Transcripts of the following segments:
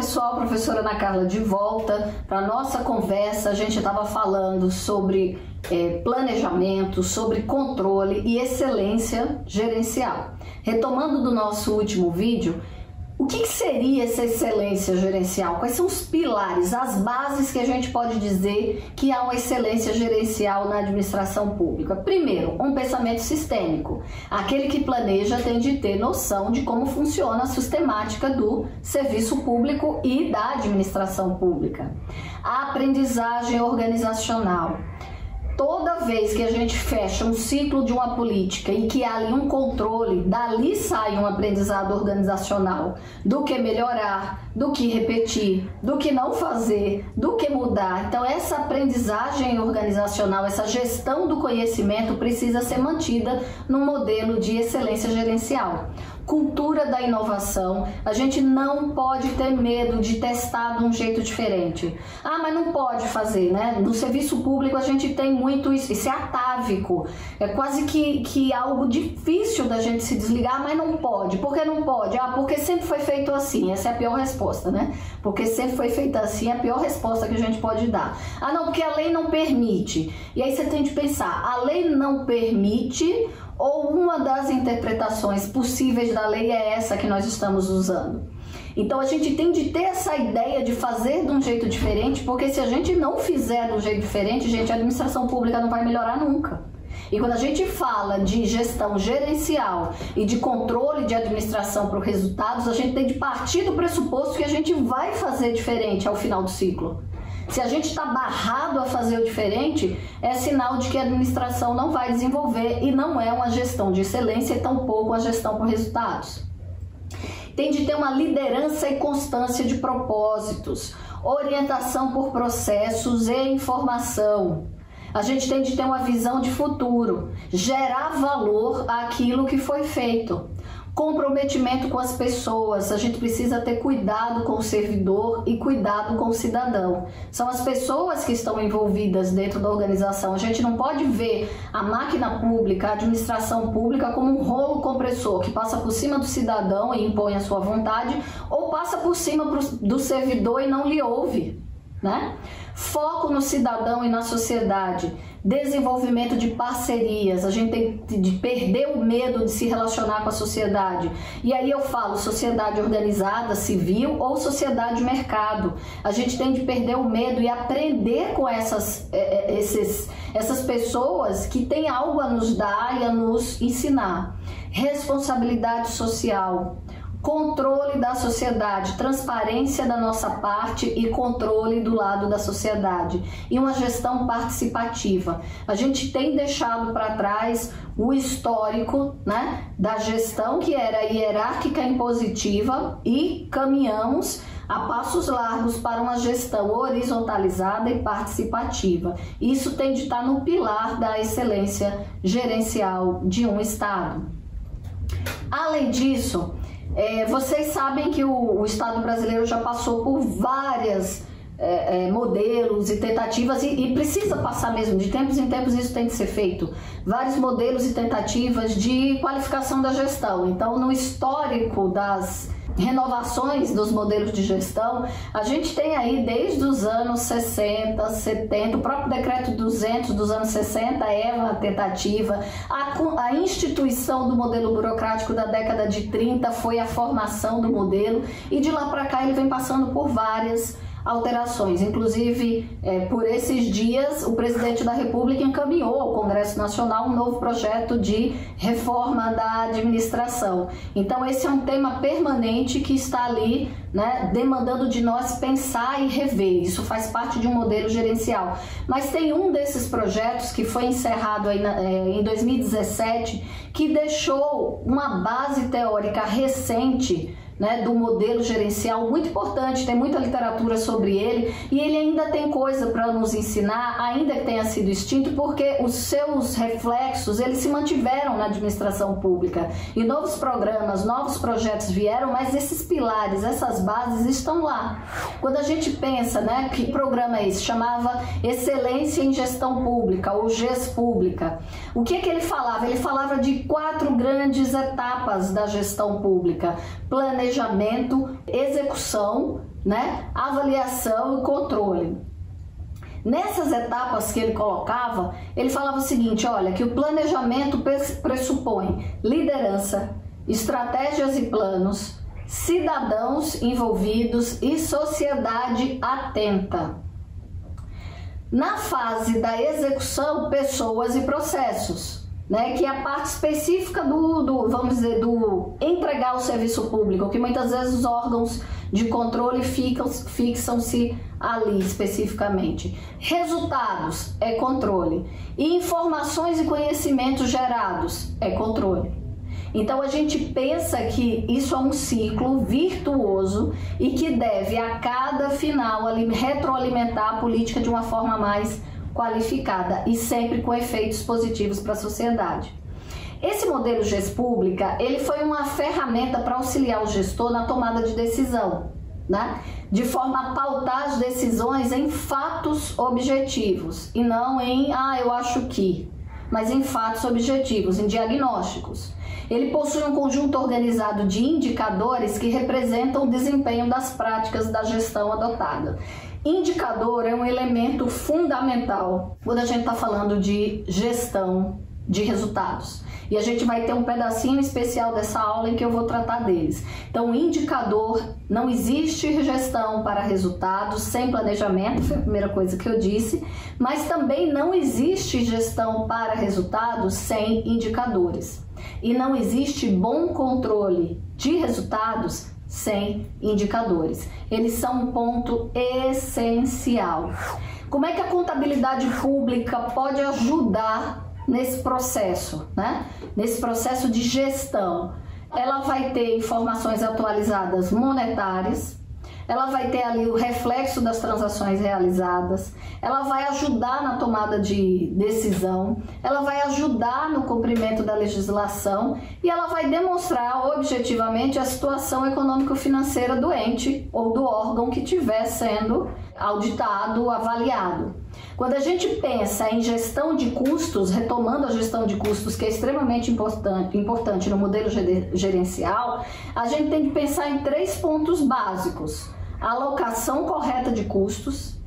pessoal, professora Ana Carla de volta para a nossa conversa. A gente estava falando sobre planejamento, sobre controle e excelência gerencial. Retomando do nosso último vídeo, o que seria essa excelência gerencial? Quais são os pilares, as bases que a gente pode dizer que há uma excelência gerencial na administração pública? Primeiro, um pensamento sistêmico. Aquele que planeja tem de ter noção de como funciona a sistemática do serviço público e da administração pública. A aprendizagem organizacional. Toda vez que a gente fecha um ciclo de uma política e que há ali um controle, dali sai um aprendizado organizacional do que melhorar, do que repetir, do que não fazer, do que mudar. Então essa aprendizagem organizacional, essa gestão do conhecimento precisa ser mantida num modelo de excelência gerencial. Cultura da inovação, a gente não pode ter medo de testar de um jeito diferente. Ah, mas não pode fazer, né? No serviço público a gente tem muito isso é atávico, é quase que algo difícil da gente se desligar, mas não pode. Por que não pode? Ah, porque sempre foi feito assim, essa é a pior resposta, né? Porque sempre foi feito assim, é a pior resposta que a gente pode dar. Ah, não, porque a lei não permite. E aí você tem de pensar, a lei não permite ou uma das interpretações possíveis da lei é essa que nós estamos usando? Então a gente tem de ter essa ideia de fazer de um jeito diferente, porque se a gente não fizer de um jeito diferente, gente, a administração pública não vai melhorar nunca. E quando a gente fala de gestão gerencial e de controle de administração para os resultados, a gente tem de partir do pressuposto que a gente vai fazer diferente ao final do ciclo. Se a gente está barrado a fazer o diferente, é sinal de que a administração não vai desenvolver e não é uma gestão de excelência e tampouco uma gestão por resultados. Tem de ter uma liderança e constância de propósitos, orientação por processos e informação. A gente tem de ter uma visão de futuro, gerar valor àquilo que foi feito. Comprometimento com as pessoas, a gente precisa ter cuidado com o servidor e cuidado com o cidadão. São as pessoas que estão envolvidas dentro da organização. A gente não pode ver a máquina pública, a administração pública como um rolo compressor que passa por cima do cidadão e impõe a sua vontade, ou passa por cima do servidor e não lhe ouve, né? Foco no cidadão e na sociedade, desenvolvimento de parcerias, a gente tem de perder o medo de se relacionar com a sociedade. E aí eu falo sociedade organizada, civil ou sociedade de mercado. A gente tem de perder o medo e aprender com essas pessoas que têm algo a nos dar e a nos ensinar. Responsabilidade social. Controle da sociedade, transparência da nossa parte e controle do lado da sociedade. E uma gestão participativa. A gente tem deixado para trás o histórico, né, da gestão que era hierárquica e impositiva e caminhamos a passos largos para uma gestão horizontalizada e participativa. Isso tem de estar no pilar da excelência gerencial de um Estado. Além disso, vocês sabem que o Estado brasileiro já passou por vários modelos e tentativas e precisa passar mesmo, de tempos em tempos isso tem de ser feito, vários modelos e tentativas de qualificação da gestão. Então, no histórico das renovações dos modelos de gestão, a gente tem aí desde os anos 60, 70, o próprio decreto 200 dos anos 60 é uma tentativa, a instituição do modelo burocrático da década de 30 foi a formação do modelo e de lá para cá ele vem passando por várias alterações. Inclusive, por esses dias, o presidente da República encaminhou ao Congresso Nacional um novo projeto de reforma da administração. Então, esse é um tema permanente que está ali, né, demandando de nós pensar e rever. Isso faz parte de um modelo gerencial. Mas tem um desses projetos que foi encerrado aí em 2017, que deixou uma base teórica recente, né, do modelo gerencial muito importante, tem muita literatura sobre ele e ele ainda tem coisa para nos ensinar, ainda que tenha sido extinto, porque os seus reflexos eles se mantiveram na administração pública e novos programas, novos projetos vieram, mas esses pilares, essas bases estão lá. Quando a gente pensa, né, que programa é esse? Chamava Excelência em Gestão Pública ou GES Pública. O que ele falava? Ele falava de 4 grandes etapas da gestão pública: planejamento, execução, né? Avaliação e controle. Nessas etapas que ele colocava, ele falava o seguinte, olha, que o planejamento pressupõe liderança, estratégias e planos, cidadãos envolvidos e sociedade atenta. Na fase da execução, pessoas e processos, né, que é a parte específica vamos dizer, do entregar o serviço público, que muitas vezes os órgãos de controle fixam-se ali especificamente. Resultados é controle. E informações e conhecimentos gerados é controle. Então a gente pensa que isso é um ciclo virtuoso e que deve a cada final retroalimentar a política de uma forma mais qualificada e sempre com efeitos positivos para a sociedade. Esse modelo Gespública, ele foi uma ferramenta para auxiliar o gestor na tomada de decisão, né? De forma a pautar as decisões em fatos objetivos e não em, eu acho que, mas em fatos objetivos, em diagnósticos. Ele possui um conjunto organizado de indicadores que representam o desempenho das práticas da gestão adotada. Indicador é um elemento fundamental quando a gente está falando de gestão de resultados. E a gente vai ter um pedacinho especial dessa aula em que eu vou tratar deles. Então, indicador, não existe gestão para resultados sem planejamento, foi a primeira coisa que eu disse, mas também não existe gestão para resultados sem indicadores. E não existe bom controle de resultados sem indicadores. Eles são um ponto essencial. Como é que a contabilidade pública pode ajudar nesse processo, né? Nesse processo de gestão? Ela vai ter informações atualizadas monetárias, ela vai ter ali o reflexo das transações realizadas, ela vai ajudar na tomada de decisão, ela vai ajudar no cumprimento da legislação e ela vai demonstrar objetivamente a situação econômico-financeira do ente ou do órgão que estiver sendo auditado, avaliado. Quando a gente pensa em gestão de custos, retomando a gestão de custos, que é extremamente importante no modelo gerencial, a gente tem que pensar em 3 pontos básicos: a alocação correta de custos,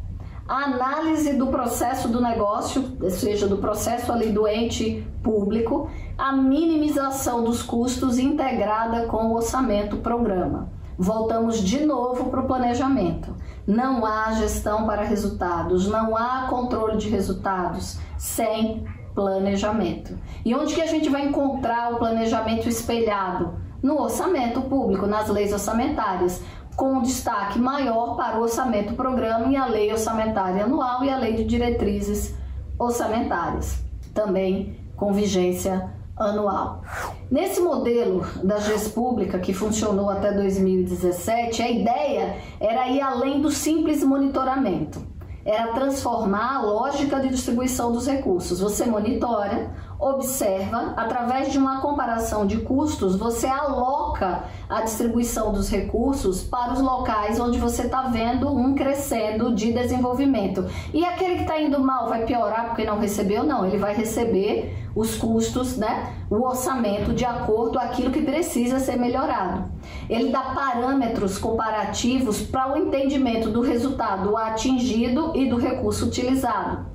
a análise do processo do negócio, ou seja, do processo ali do ente público, a minimização dos custos integrada com o orçamento-programa. Voltamos de novo para o planejamento. Não há gestão para resultados, não há controle de resultados sem planejamento. E onde que a gente vai encontrar o planejamento espelhado? No orçamento público, nas leis orçamentárias, com um destaque maior para o orçamento-programa e a lei orçamentária anual e a lei de diretrizes orçamentárias, também com vigência anual. Nesse modelo da Gespública, que funcionou até 2017, a ideia era ir além do simples monitoramento. Era transformar a lógica de distribuição dos recursos. Você monitora, observa, através de uma comparação de custos, você aloca a distribuição dos recursos para os locais onde você está vendo um crescendo de desenvolvimento. E aquele que está indo mal vai piorar porque não recebeu? Não, ele vai receber os custos, né? O orçamento de acordo com aquilo que precisa ser melhorado. Ele dá parâmetros comparativos para o entendimento do resultado atingido e do recurso utilizado.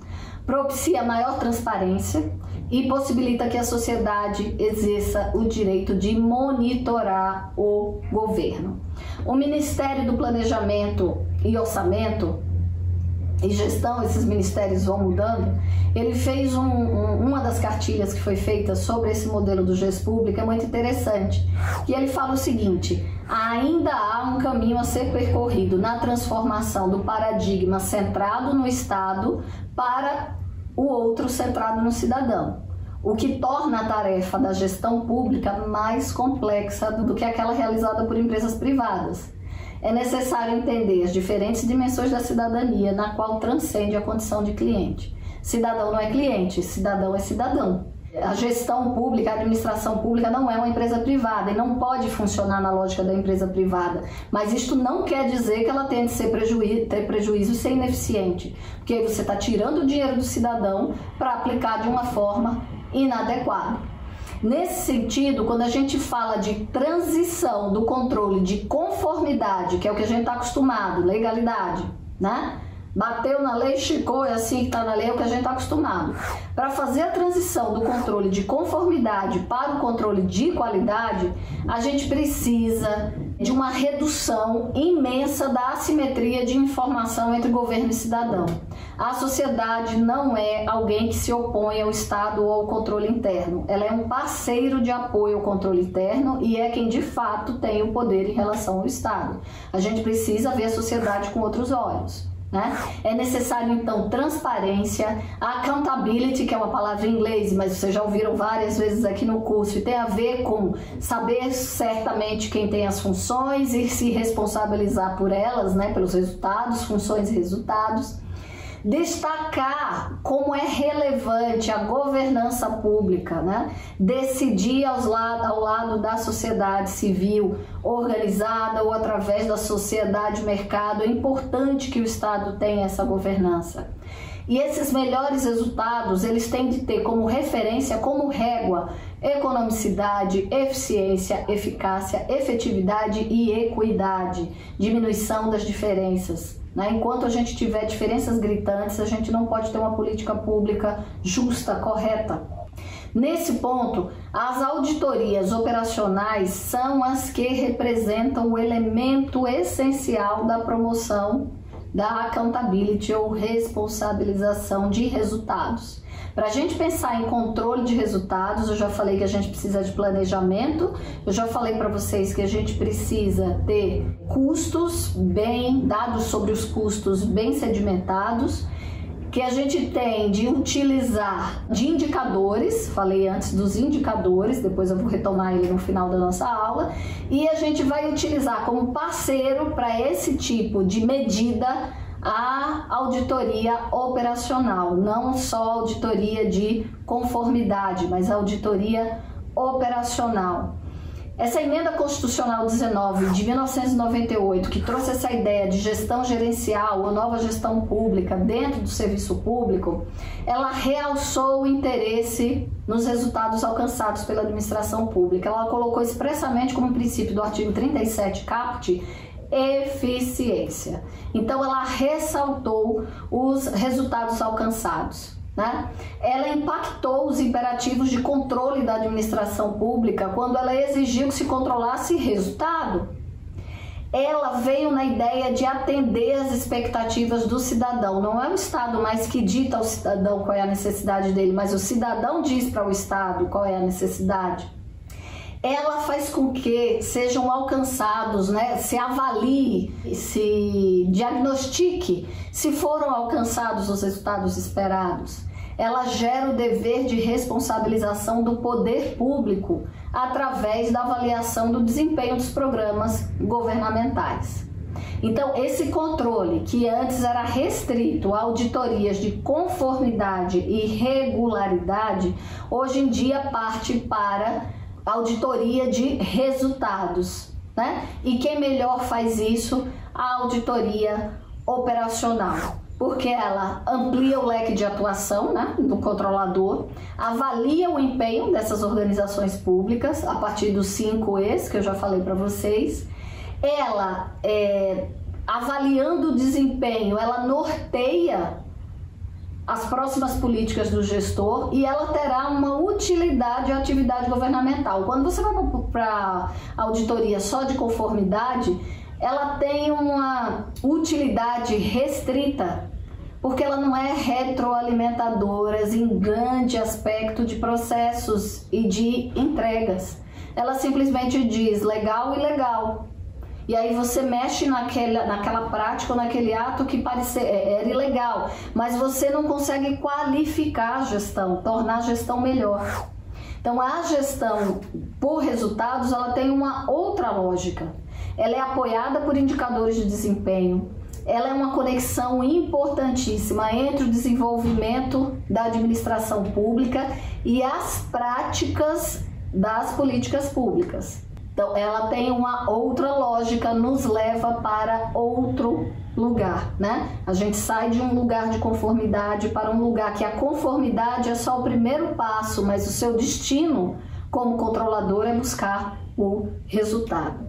Propicia maior transparência e possibilita que a sociedade exerça o direito de monitorar o governo. O Ministério do Planejamento e Orçamento e Gestão, esses ministérios vão mudando, ele fez uma das cartilhas que foi feita sobre esse modelo do Gespública, é muito interessante, que ele fala o seguinte: ainda há um caminho a ser percorrido na transformação do paradigma centrado no Estado para o outro centrado no cidadão, o que torna a tarefa da gestão pública mais complexa do que aquela realizada por empresas privadas. É necessário entender as diferentes dimensões da cidadania, na qual transcende a condição de cliente. Cidadão não é cliente, cidadão é cidadão. A gestão pública, a administração pública não é uma empresa privada e não pode funcionar na lógica da empresa privada. Mas isto não quer dizer que ela tenha de ser ter prejuízo e ser ineficiente, porque aí você está tirando o dinheiro do cidadão para aplicar de uma forma inadequada. Nesse sentido, quando a gente fala de transição do controle de conformidade, que é o que a gente está acostumado, legalidade, né? Bateu na lei, esticou, é assim que está na lei, é o que a gente está acostumado. Para fazer a transição do controle de conformidade para o controle de qualidade, a gente precisa de uma redução imensa da assimetria de informação entre governo e cidadão. A sociedade não é alguém que se opõe ao Estado ou ao controle interno. Ela é um parceiro de apoio ao controle interno e é quem de fato tem o poder em relação ao Estado. A gente precisa ver a sociedade com outros olhos, né? É necessário então transparência, accountability, que é uma palavra em inglês, mas vocês já ouviram várias vezes aqui no curso, e tem a ver com saber certamente quem tem as funções e se responsabilizar por elas, né? Pelos resultados, funções e resultados. Destacar como é relevante a governança pública, né? Decidir ao lado da sociedade civil organizada ou através da sociedade mercado. É importante que o Estado tenha essa governança. E esses melhores resultados, eles têm de ter como referência, como régua, economicidade, eficiência, eficácia, efetividade e equidade, diminuição das diferenças. Enquanto a gente tiver diferenças gritantes, a gente não pode ter uma política pública justa, correta. Nesse ponto, as auditorias operacionais são as que representam o elemento essencial da promoção da accountability ou responsabilização de resultados. Para a gente pensar em controle de resultados, eu já falei que a gente precisa de planejamento, eu já falei para vocês que a gente precisa ter custos dados sobre os custos bem sedimentados, que a gente tem de utilizar de indicadores, falei antes dos indicadores, depois eu vou retomar ele no final da nossa aula, e a gente vai utilizar como parceiro para esse tipo de medida a auditoria operacional, não só auditoria de conformidade, mas a auditoria operacional. Essa emenda constitucional 19 de 1998, que trouxe essa ideia de gestão gerencial ou nova gestão pública dentro do serviço público, ela realçou o interesse nos resultados alcançados pela administração pública. Ela colocou expressamente como princípio do artigo 37 caput eficiência. Então ela ressaltou os resultados alcançados, né? Ela impactou os imperativos de controle da administração pública quando ela exigiu que se controlasse resultado. Ela veio na ideia de atender as expectativas do cidadão. Não é o Estado mais que dita ao cidadão qual é a necessidade dele, mas o cidadão diz para o Estado qual é a necessidade. Ela faz com que sejam alcançados, né, se avalie, se diagnostique se foram alcançados os resultados esperados. Ela gera o dever de responsabilização do poder público através da avaliação do desempenho dos programas governamentais. Então, esse controle, que antes era restrito a auditorias de conformidade e regularidade, hoje em dia parte para auditoria de resultados, né? E quem melhor faz isso? A auditoria operacional, porque ela amplia o leque de atuação, né, do controlador, avalia o empenho dessas organizações públicas a partir dos 5 E's que eu já falei para vocês. Ela, avaliando o desempenho, ela norteia as próximas políticas do gestor e ela terá uma utilidade à atividade governamental. Quando você vai para a auditoria só de conformidade, ela tem uma utilidade restrita, porque ela não é retroalimentadora em grande aspecto de processos e de entregas. Ela simplesmente diz legal e ilegal. E aí você mexe naquela prática ou naquele ato que era ilegal, mas você não consegue qualificar a gestão, tornar a gestão melhor. Então a gestão por resultados, ela tem uma outra lógica. Ela é apoiada por indicadores de desempenho. Ela é uma conexão importantíssima entre o desenvolvimento da administração pública e as práticas das políticas públicas. Então, ela tem uma outra lógica, nos leva para outro lugar, né? A gente sai de um lugar de conformidade para um lugar que a conformidade é só o primeiro passo, mas o seu destino como controlador é buscar o resultado.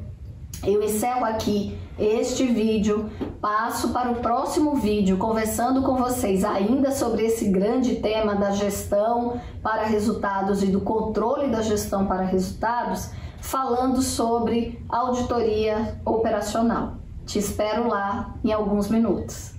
Eu encerro aqui este vídeo, passo para o próximo vídeo conversando com vocês ainda sobre esse grande tema da gestão para resultados e do controle da gestão para resultados, falando sobre auditoria operacional. Te espero lá em alguns minutos.